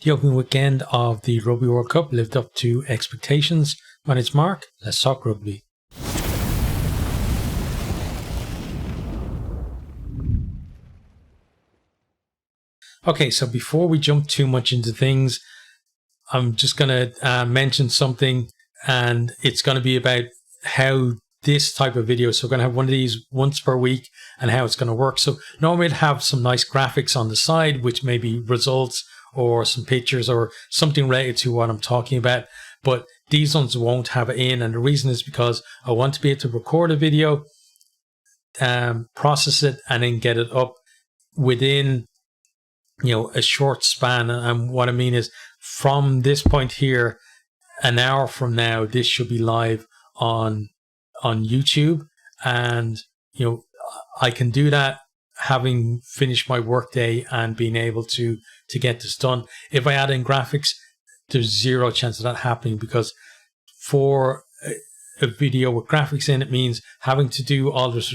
The opening weekend of the Rugby World Cup lived up to expectations. My name's Mark. Let's talk rugby. Okay, so before we jump too much into things, I'm just going to mention something, and it's going to be about how this type of video, so we're going to have one of these once per week and how it's going to work. So normally I'd have some nice graphics on the side, which may be results or some pictures or something related to what I'm talking about, but these ones won't have it in, and the reason is because I want to be able to record a video, process it, and then get it up within a short span. And what I mean is, from this point here, an hour from now, this should be live on YouTube, and I can do that having finished my workday and being able to get this done. If I add in graphics, there's zero chance of that happening, because for a video with graphics in, it means having to do all this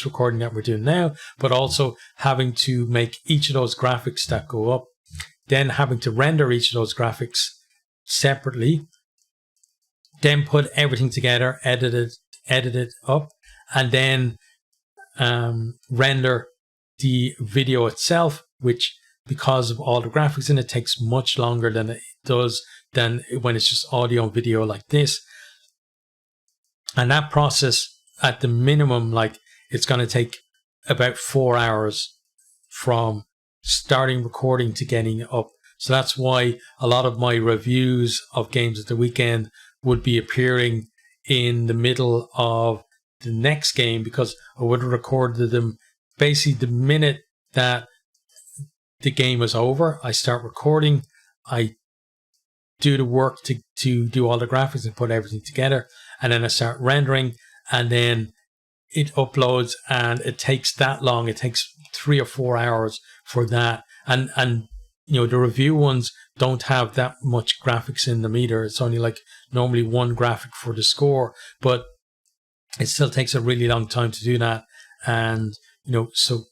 recording that we're doing now, but also having to make each of those graphics that go up, then having to render each of those graphics separately, then put everything together, edit it up, and then render the video itself, which, because of all the graphics in it, takes much longer than it does than when it's just audio and video like this. And that process, at the minimum, it's going to take about 4 hours from starting recording to getting it up. So that's why a lot of my reviews of games at the weekend would be appearing in the middle of the next game, because I would have recorded them basically the minute that the game is over. I start recording, I do the work to do all the graphics and put everything together, and then I start rendering, and then it uploads, and it takes that long. It takes 3 or 4 hours for that, and the review ones don't have that much graphics in them either. It's only normally one graphic for the score, but it still takes a really long time to do that. And so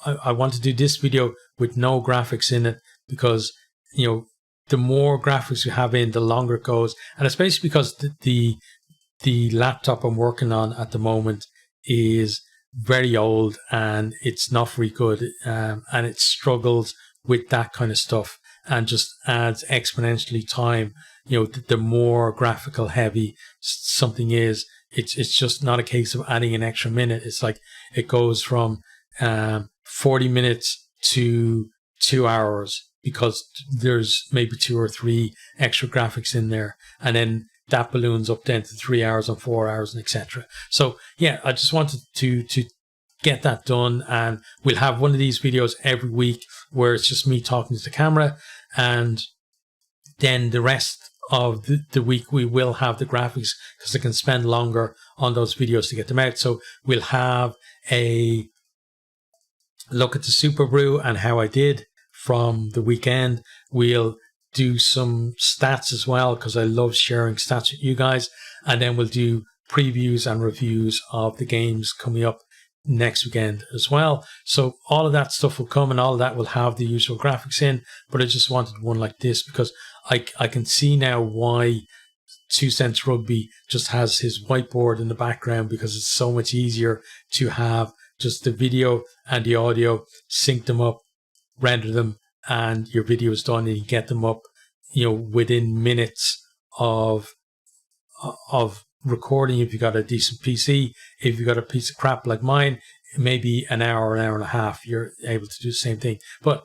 I want to do this video with no graphics in it, because the more graphics you have in, the longer it goes. And it's basically because the laptop I'm working on at the moment is very old, and it's not very good, and it struggles with that kind of stuff, and just adds exponentially time. The more graphical heavy something is, it's just not a case of adding an extra minute. It's it goes from 40 minutes to 2 hours, because there's maybe 2 or 3 extra graphics in there, and then that balloons up then to 3 hours and 4 hours, and etc. So yeah, I just wanted to get that done, and we'll have one of these videos every week where it's just me talking to the camera, and then the rest of the week we will have the graphics, because I can spend longer on those videos to get them out. So we'll have a look at the Super Brew and how I did from the weekend. We'll do some stats as well, because I love sharing stats with you guys, and then we'll do previews and reviews of the games coming up next weekend as well. So all of that stuff will come, and all of that will have the usual graphics in, but I just wanted one like this because I can see now why 2 Cents Rugby just has his whiteboard in the background, because it's so much easier to have just the video and the audio, sync them up, render them, and your video is done, and you get them up within minutes of recording. If you got a decent PC, if you got a piece of crap like mine, maybe an hour and a half, you're able to do the same thing. But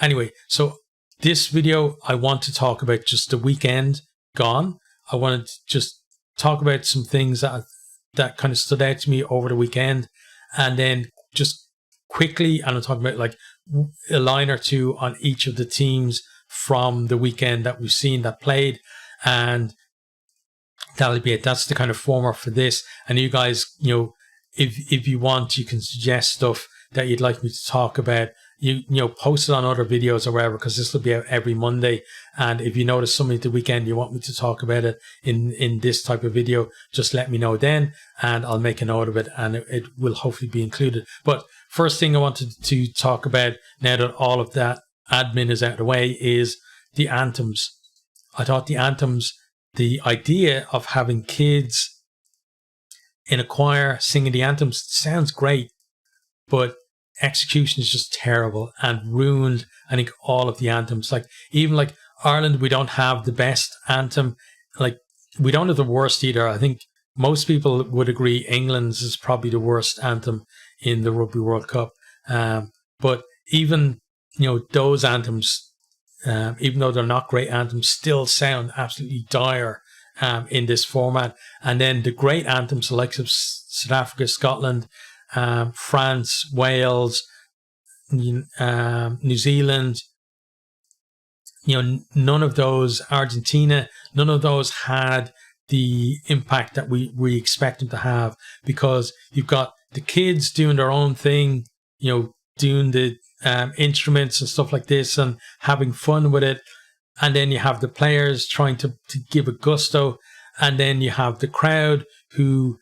anyway, so this video, I want to talk about just the weekend gone. I wanted to just talk about some things that kind of stood out to me over the weekend, and then just quickly, and I'm talking about a line or two on each of the teams from the weekend that we've seen that played, and that'll be it. That's the kind of format for this. And you guys, if you want, you can suggest stuff that you'd like me to talk about. Post it on other videos or wherever, because this will be out every Monday. And if you notice something at the weekend you want me to talk about it in this type of video, just let me know then, and I'll make a note of it, and it will hopefully be included. But first thing I wanted to talk about, now that all of that admin is out of the way, is the anthems. I thought the anthems, the idea of having kids in a choir singing the anthems sounds great, but execution is just terrible and ruined, I think, all of the anthems. Like, even like Ireland, we don't have the best anthem. Like, we don't have the worst either. I think most people would agree England's is probably the worst anthem in the Rugby World Cup. But even, those anthems, even though they're not great anthems, still sound absolutely dire in this format. And then the great anthems, the likes of South Africa, Scotland, France, Wales, New Zealand, none of those, Argentina, none of those had the impact that we expect them to have, because you've got the kids doing their own thing, doing the instruments and stuff like this and having fun with it. And then you have the players trying to give a gusto. And then you have the crowd who,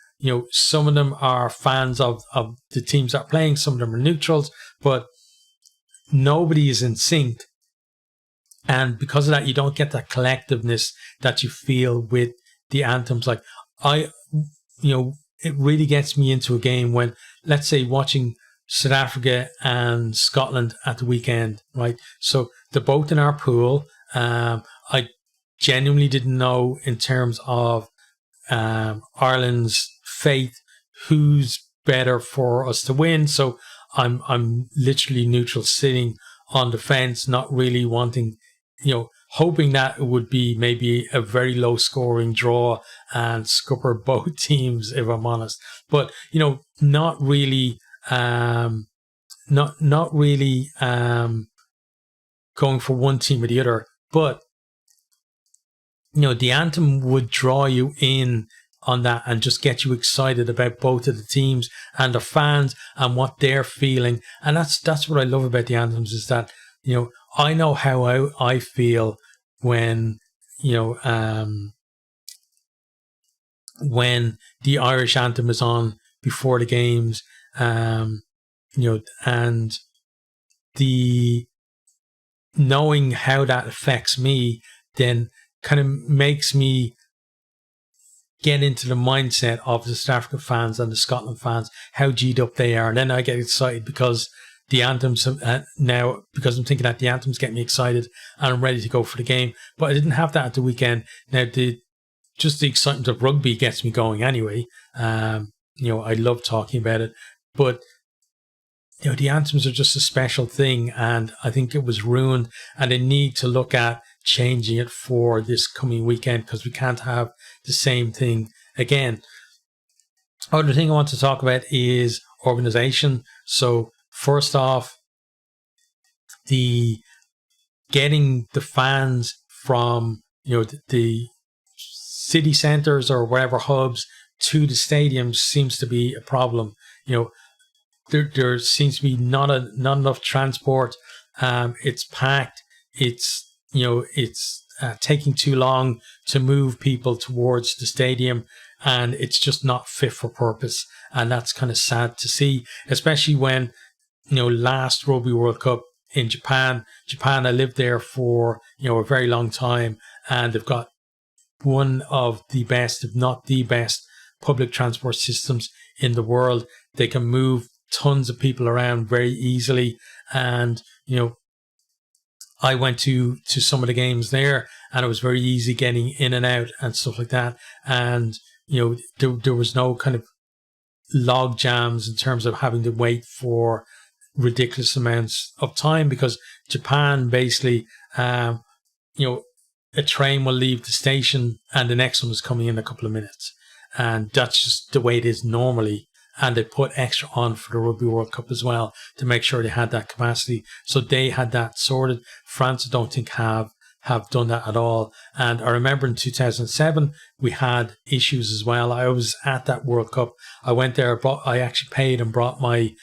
some of them are fans of the teams that are playing, some of them are neutrals, but nobody is in sync. And because of that, you don't get that collectiveness that you feel with the anthems. Like, it really gets me into a game when, let's say, watching South Africa and Scotland at the weekend, right? So they're both in our pool. I genuinely didn't know, in terms of Ireland's fate, who's better for us to win. So I'm literally neutral, sitting on the fence, not really wanting, hoping that it would be maybe a very low scoring draw and scupper both teams, if I'm honest. But, not really, not really going for one team or the other. But, the anthem would draw you in on that and just get you excited about both of the teams and the fans and what they're feeling. And that's what I love about the anthems, is that, I know how I feel when, when the Irish anthem is on before the games, and the knowing how that affects me then kind of makes me get into the mindset of the South African fans and the Scotland fans, how G'd up they are. And then I get excited because the anthems now, because I'm thinking that the anthems get me excited and I'm ready to go for the game. But I didn't have that at the weekend. Now, just the excitement of rugby gets me going anyway. I love talking about it. But, the anthems are just a special thing, and I think it was ruined, and they need to look at changing it for this coming weekend, because we can't have the same thing again. Other thing I want to talk about is organization. So first off, getting the fans from, the city centers or wherever hubs to the stadiums seems to be a problem. There seems to be not enough transport. It's packed. It's taking too long to move people towards the stadium, and it's just not fit for purpose. And that's kind of sad to see, especially when, last Rugby World Cup in Japan, I lived there for, a very long time, and they've got one of the best, if not the best, public transport systems in the world. They can move tons of people around very easily. And, I went to some of the games there, and it was very easy getting in and out and stuff like that. And, there was no kind of log jams in terms of having to wait for ridiculous amounts of time, because Japan basically, a train will leave the station and the next one is coming in a couple of minutes. And that's just the way it is normally. And they put extra on for the Rugby World Cup as well to make sure they had that capacity. So they had that sorted. France, I don't think, have done that at all. And I remember in 2007, we had issues as well. I was at that World Cup. I went there, I actually paid and brought my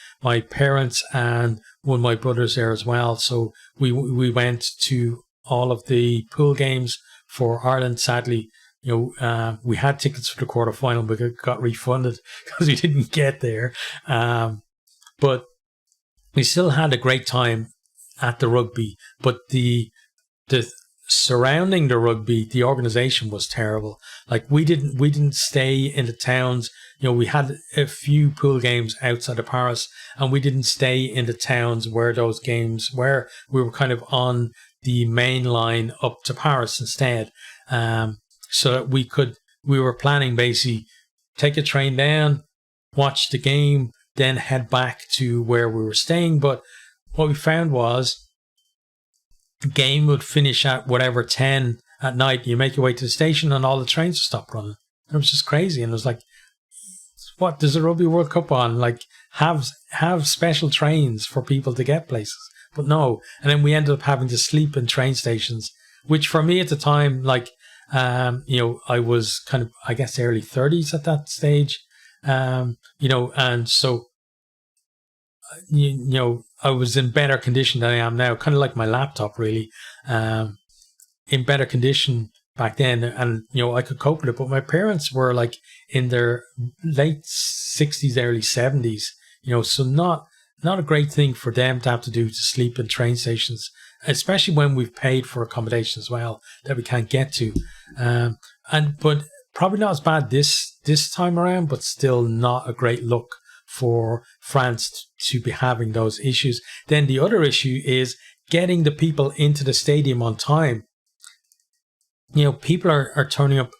parents and one of my brothers there as well. So we went to all of the pool games for Ireland. Sadly, we had tickets for the quarterfinal, but got refunded because we didn't get there. But we still had a great time at the rugby. But the surrounding the rugby, the organization was terrible. Like we didn't stay in the towns. We had a few pool games outside of Paris, and we didn't stay in the towns where those games were. We were kind of on the main line up to Paris instead. So that we were planning basically take a train down, watch the game, then head back to where we were staying. But what we found was the game would finish at whatever 10 at night. You make your way to the station and all the trains would stop running. And it was just crazy. And it was like, what, there's a Rugby World Cup on? Like, have special trains for people to get places. But no. And then we ended up having to sleep in train stations, which for me at the time, like, I was kind of, I guess, early 30s at that stage. And so, I was in better condition than I am now, kind of like my laptop, really, in better condition back then. And, I could cope with it. But my parents were like in their late 60s, early 70s, so not a great thing for them to have to do to sleep in train stations, especially when we've paid for accommodation as well that we can't get to. But probably not as bad this time around, but still not a great look for France to be having those issues. Then the other issue is getting the people into the stadium on time. People are turning up,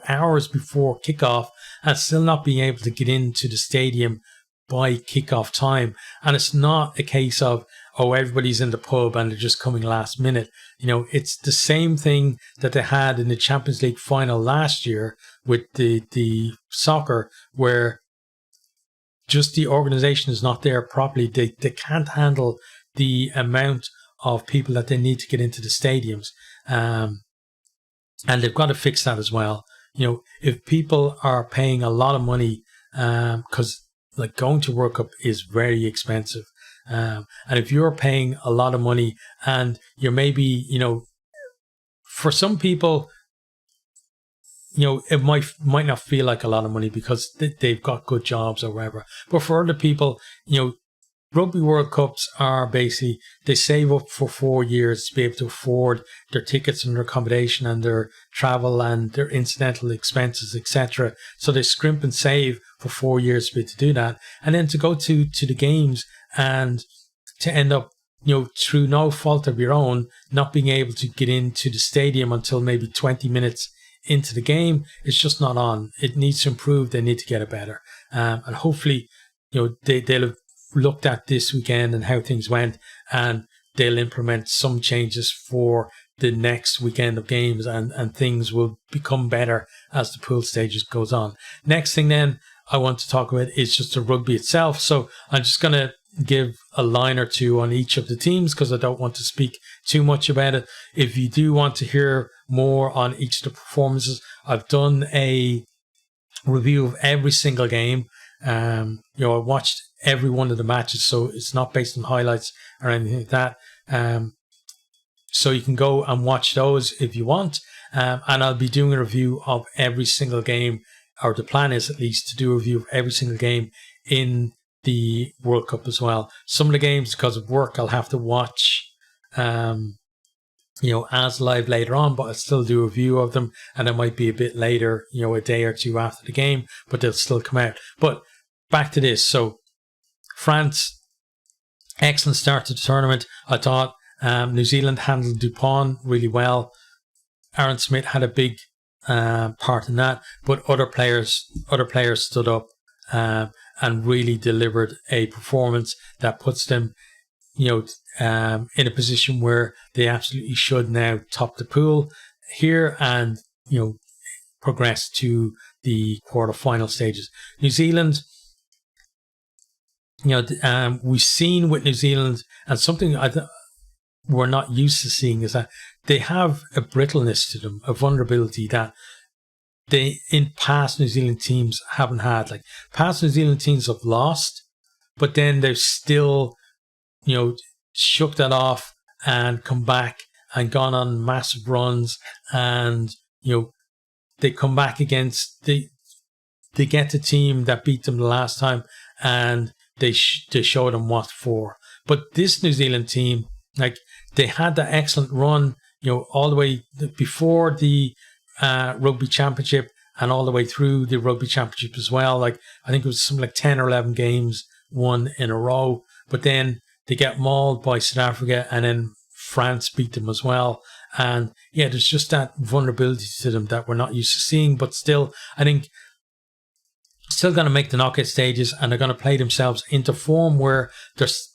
hours before kickoff and still not being able to get into the stadium by kickoff time. And it's not a case of, everybody's in the pub and they're just coming last minute. It's the same thing that they had in the Champions League final last year with the soccer, where just the organization is not there properly. They can't handle the amount of people that they need to get into the stadiums. And they've got to fix that as well. If people are paying a lot of money, because like going to World Cup is very expensive. And if you're paying a lot of money and you're maybe, for some people, it might not feel like a lot of money because they've got good jobs or whatever. But for other people, Rugby World Cups are basically, they save up for 4 years to be able to afford their tickets and their accommodation and their travel and their incidental expenses, etc. So they scrimp and save for 4 years to be able to do that. And then to go to the games and to end up, through no fault of your own, not being able to get into the stadium until maybe 20 minutes into the game, it's just not on. It needs to improve. They need to get it better. And hopefully, they'll have looked at this weekend and how things went, and they'll implement some changes for the next weekend of games, and things will become better as the pool stages goes on. Next thing then I want to talk about is just the rugby itself. So I'm just going to give a line or two on each of the teams because I don't want to speak too much about it. If you do want to hear more on each of the performances, I've done a review of every single game. I watched every one of the matches, so it's not based on highlights or anything like that. So you can go and watch those if you want. And I'll be doing a review of every single game, or the plan is at least to do a review of every single game in the World Cup as well. Some of the games, because of work, I'll have to watch as live later on, but I'll still do a review of them, and it might be a bit later, a day or two after the game, but they'll still come out. But back to this. So France, excellent start to the tournament. I thought New Zealand handled Dupont really well. Aaron Smith had a big part in that, but other players stood up and really delivered a performance that puts them, in a position where they absolutely should now top the pool here and, progress to the quarter-final stages. New Zealand, we've seen with New Zealand, and something we're not used to seeing, is that they have a brittleness to them, a vulnerability that they, in past New Zealand teams, haven't had. Like, past New Zealand teams have lost, but then they've still, shook that off and come back and gone on massive runs, and, they come back against, they get the team that beat them the last time, and they show them what for. But this New Zealand team, like, they had that excellent run all the way before the Rugby Championship and all the way through the Rugby Championship as well. Like, I think it was something like 10 or 11 games won in a row. But then they get mauled by South Africa, and then France beat them as well. And yeah, there's just that vulnerability to them that we're not used to seeing. But still, I think still going to make the knockout stages, and they're going to play themselves into form where there's,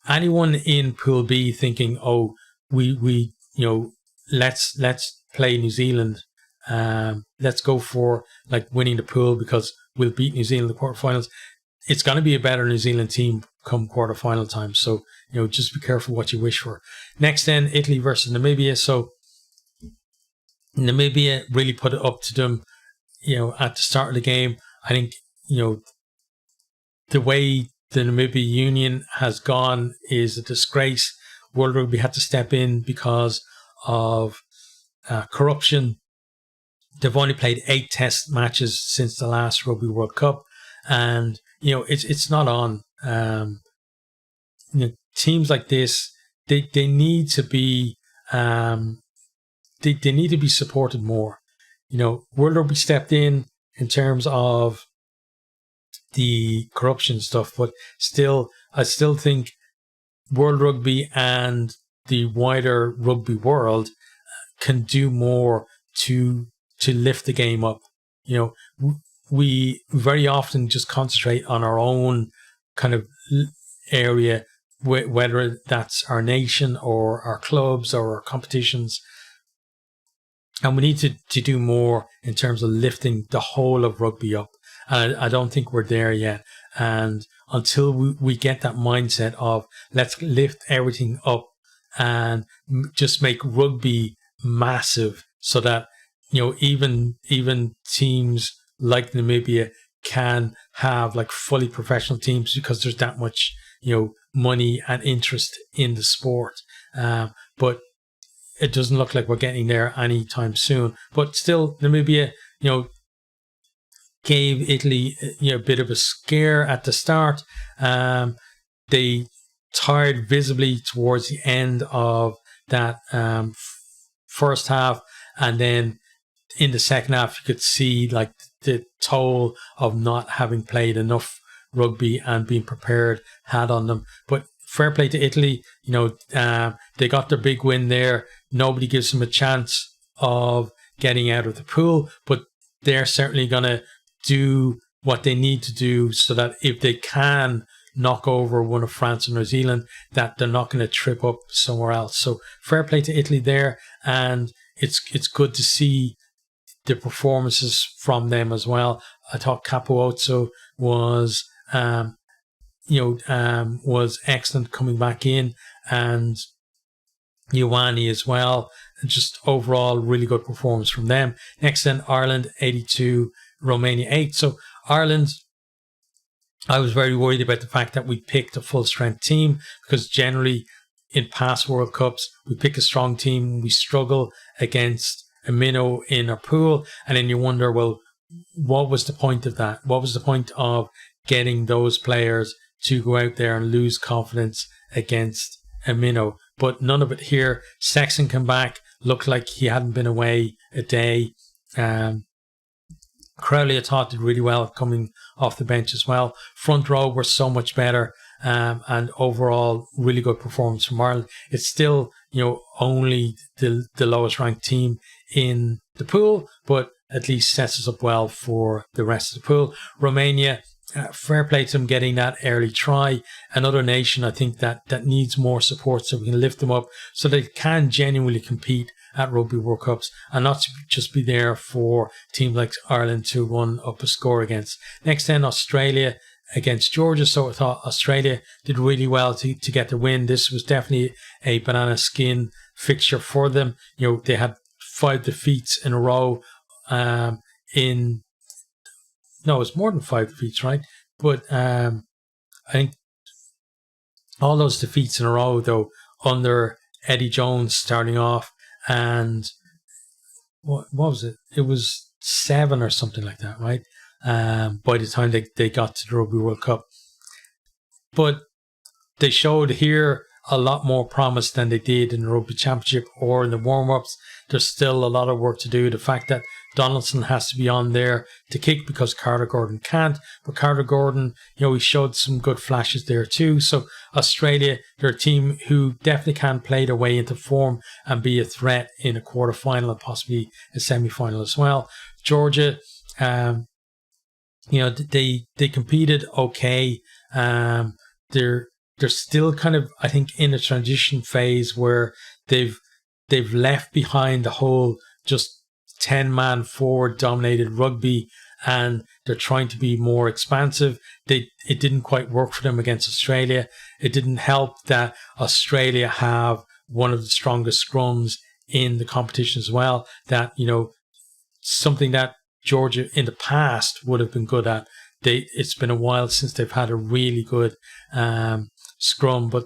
anyone in Pool B thinking, oh, we let's play New Zealand. Let's go for like winning the pool because we'll beat New Zealand in the quarterfinals. It's going to be a better New Zealand team come quarterfinal time. So, just be careful what you wish for. Next then, Italy versus Namibia. So Namibia really put it up to them, at the start of the game. I think, the way the Namibia Union has gone is a disgrace. World Rugby had to step in because of corruption. They've only played 8 test matches since the last Rugby World Cup. And, it's not on. Teams like this, they need to be they need to be supported more. World Rugby stepped in terms of the corruption stuff, but I still think World Rugby and the wider rugby world can do more to lift the game up. We very often just concentrate on our own kind of area, whether that's our nation or our clubs or our competitions. And we need to do more in terms of lifting the whole of rugby up. And I don't think we're there yet. And until we get that mindset of let's lift everything up and just make rugby massive, so that even teams like Namibia can have like fully professional teams, because there's that much money and interest in the sport. But it doesn't look like we're getting there anytime soon. But still, Namibia, gave Italy a bit of a scare at the start. They tired visibly towards the end of that first half, and then in the second half you could see like the toll of not having played enough rugby and being prepared had on them. But fair play to Italy. They got their big win there. Nobody gives them a chance of getting out of the pool, but they're certainly going to do what they need to do so that if they can knock over one of France and New Zealand, that they're not going to trip up somewhere else. So fair play to Italy there, and it's good to see the performances from them as well. I thought Capuozzo was was excellent coming back in, and Ioane as well. And just overall really good performance from them. Next then, Ireland 82, Romania 8. So Ireland, I was very worried about the fact that we picked a full strength team, because generally in past World Cups we pick a strong team, we struggle against a minnow in our pool, and then you wonder, well, what was the point of that? What was the point of getting those players to go out there and lose confidence against a minnow? But none of it here. Sexton came back, looked like he hadn't been away a day. Crowley, I thought, did really well coming off the bench as well. Front row were so much better, and overall really good performance from Ireland. It's still only the lowest ranked team in the pool, but at least sets us up well for the rest of the pool. Romania, fair play to them getting that early try. Another nation, I think, that needs more support, so we can lift them up so they can genuinely compete at Rugby World Cups and not just be there for teams like Ireland to run up a score against. Next then, Australia against Georgia. So I thought Australia did really well to get the win. This was definitely a banana skin fixture for them. They had 5 defeats in a row. No, it's more than 5 defeats, right? But I think all those defeats in a row, though, under Eddie Jones starting off, and what was it? It was 7 or something like that, right? By the time they got to the Rugby World Cup. But they showed here a lot more promise than they did in the Rugby Championship or in the warm-ups. There's still a lot of work to do. The fact that Donaldson has to be on there to kick because Carter Gordon can't, but Carter Gordon, he showed some good flashes there too. So Australia, they're a team who definitely can play their way into form and be a threat in a quarterfinal and possibly a semi-final as well. Georgia, they competed okay. They're still kind of, I think, in a transition phase where they've left behind the whole just 10-man forward dominated rugby, and they're trying to be more expansive. It didn't quite work for them against Australia. It didn't help that Australia have one of the strongest scrums in the competition as well. That, something that Georgia in the past would have been good at. It's been a while since they've had a really good scrum, but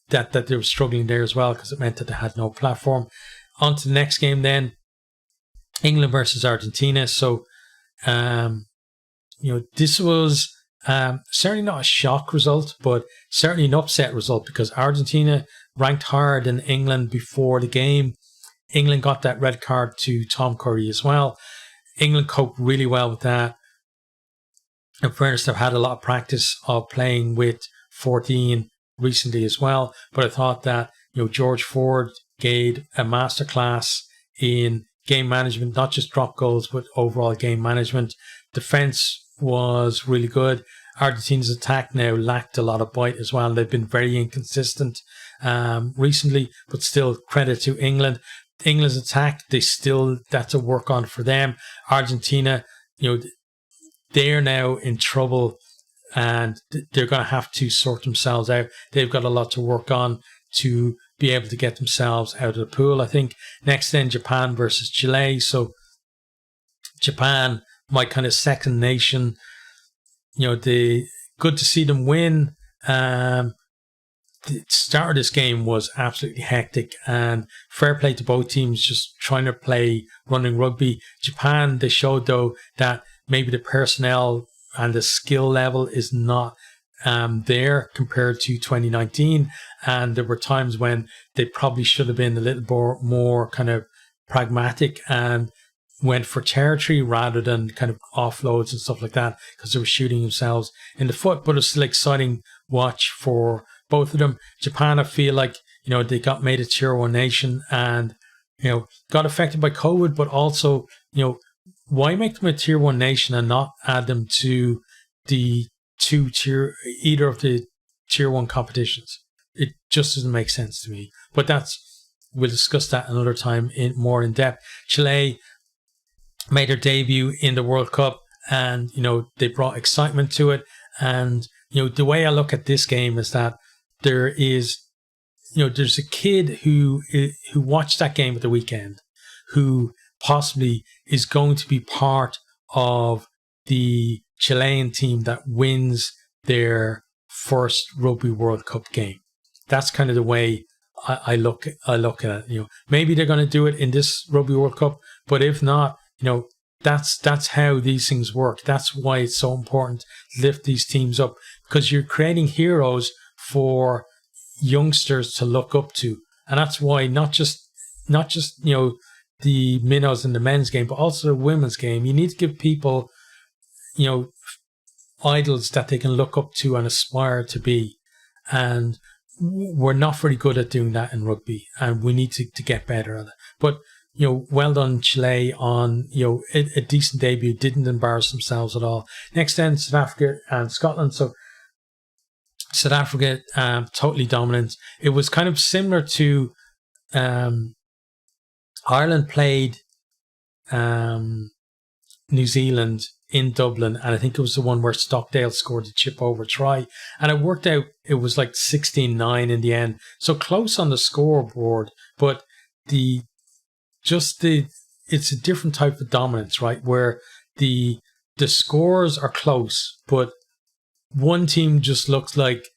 that they were struggling there as well because it meant that they had no platform. On to the next game then, England versus Argentina. So, this was certainly not a shock result, but certainly an upset result because Argentina ranked higher than England before the game. England got that red card to Tom Curry as well. England coped really well with that. In fairness, they've had a lot of practice of playing with 14 recently as well. But I thought that, George Ford gave a masterclass in game management, not just drop goals, but overall game management. Defense was really good. Argentina's attack now lacked a lot of bite as well. They've been very inconsistent recently, but still credit to England. England's attack, that's a work on for them. Argentina, they're now in trouble and they're going to have to sort themselves out. They've got a lot to work on to be able to get themselves out of the pool, I think. Next then, Japan versus Chile. So Japan, my kind of second nation, good to see them win. The start of this game was absolutely hectic, and fair play to both teams just trying to play running rugby. Japan, they showed though that maybe the personnel and the skill level is not there compared to 2019, and there were times when they probably should have been a little more kind of pragmatic and went for territory rather than kind of offloads and stuff like that, because they were shooting themselves in the foot. But it's still exciting watch for both of them. Japan, I feel like, they got made a tier 1 nation and, got affected by COVID, but also, why make them a tier 1 nation and not add them to the either of the tier 1 competitions? It just doesn't make sense to me. But we'll discuss that another time more in depth. Chile made their debut in the World Cup, and they brought excitement to it. And the way I look at this game is that there's a kid who watched that game at the weekend, who possibly is going to be part of the Chilean team that wins their first Rugby World Cup game. That's kind of the way I look at it. Maybe they're going to do it in this Rugby World Cup, but if not, that's how these things work. That's why it's so important to lift these teams up, because you're creating heroes for youngsters to look up to. And that's why not just the minnows in the men's game, but also the women's game. You need to give people, idols that they can look up to and aspire to be. And we're not very good at doing that in rugby, and we need to get better at it. But well done Chile on a decent debut. Didn't embarrass themselves at all. Next then, South Africa and Scotland. So South Africa, totally dominant. It was kind of similar to Ireland played New Zealand in Dublin, and I think it was the one where Stockdale scored the chip over try, and it worked out. It was like 16-9 in the end, so close on the scoreboard, but it's a different type of dominance, right? Where the scores are close, but one team just looks like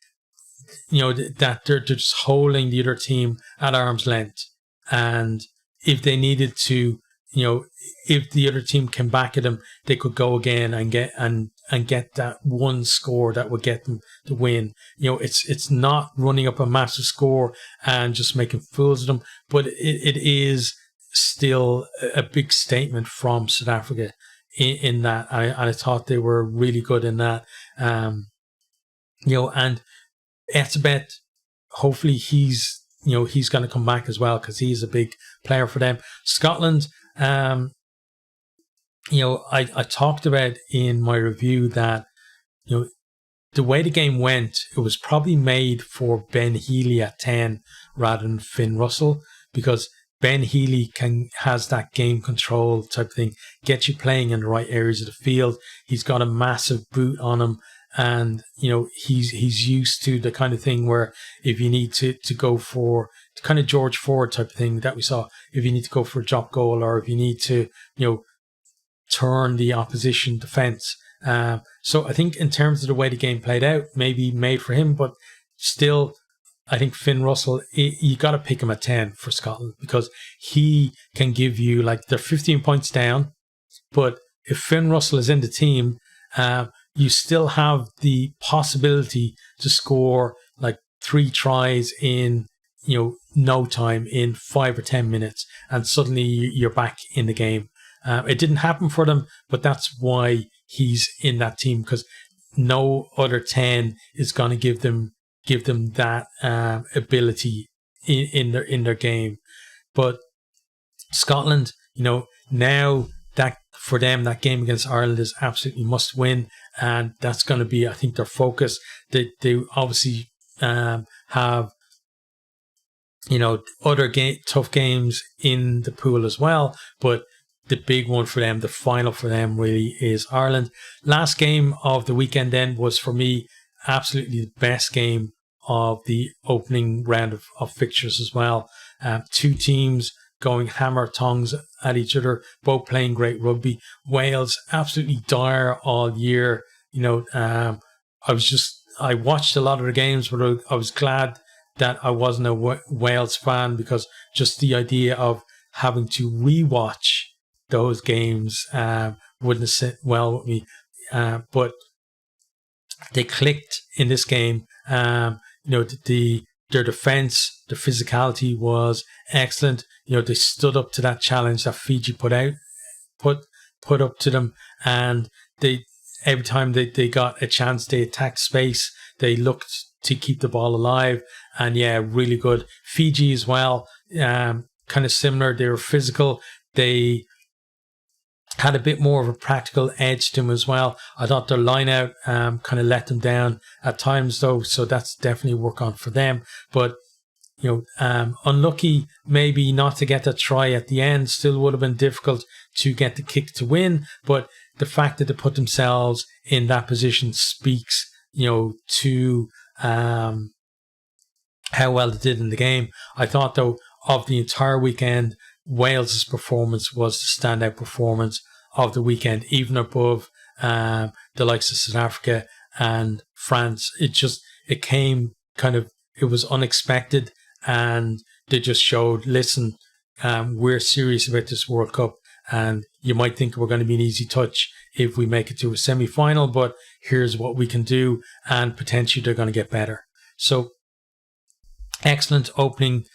that they're just holding the other team at arm's length, and if they needed to if the other team came back at them, they could go again and get that one score that would get them the win. It's not running up a massive score and just making fools of them, but it is still a big statement from South Africa in that. I thought they were really good in that. And Etzebeth, hopefully he's going to come back as well, because he's a big player for them. Scotland, I talked about in my review that, the way the game went, it was probably made for Ben Healy at 10 rather than Finn Russell, because Ben Healy has that game control type thing, get you playing in the right areas of the field. He's got a massive boot on him. And, he's used to the kind of thing where if you need to go for the kind of George Ford type of thing that we saw, if you need to go for a drop goal, or if you need to, turn the opposition defense. So I think in terms of the way the game played out, maybe made for him, but still, I think Finn Russell, you got to pick him at 10 for Scotland, because he can give you, they're 15 points down, but if Finn Russell is in the team, you still have the possibility to score 3 tries in, no time, in 5 or 10 minutes, and suddenly you're back in the game. It didn't happen for them, but that's why he's in that team, because no other 10 is going to give them that ability in their game. But Scotland, now that for them, that game against Ireland is absolutely must win, and that's going to be, I think, their focus. They obviously have other tough games in the pool as well, but the big one for them, the final for them, really is Ireland. Last game of the weekend then was, for me, absolutely the best game of the opening round of fixtures as well. 2 teams going hammer tongs at each other, both playing great rugby. Wales absolutely dire all year. I watched a lot of the games, but I was glad that I wasn't a Wales fan, because just the idea of having to rewatch those games wouldn't sit well with me. But they clicked in this game. Their defense, their physicality was excellent. They stood up to that challenge that Fiji put up to them, and every time they got a chance, they attacked space. They looked to keep the ball alive, and really good. Fiji as well, kind of similar. They were physical. They had a bit more of a practical edge to them as well. I thought their line out kind of let them down at times, though, so that's definitely work on for them. But unlucky maybe not to get that try at the end. Still would have been difficult to get the kick to win, but the fact that they put themselves in that position speaks to how well they did in the game. I thought, though, of the entire weekend, Wales's performance was the standout performance of the weekend, even above the likes of South Africa and France. It came it was unexpected, and they just showed, listen, we're serious about this World Cup, and you might think we're going to be an easy touch if we make it to a semi-final, but here's what we can do, and potentially they're going to get better. So excellent opening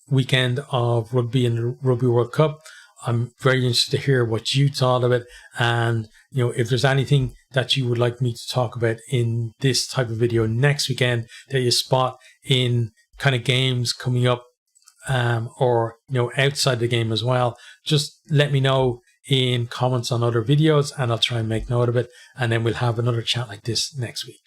weekend of rugby in the Rugby World Cup. I'm very interested to hear what you thought of it, and if there's anything that you would like me to talk about in this type of video next weekend that you spot in kind of games coming up, or outside the game as well, just let me know in comments on other videos, and I'll try and make note of it, and then we'll have another chat like this next week.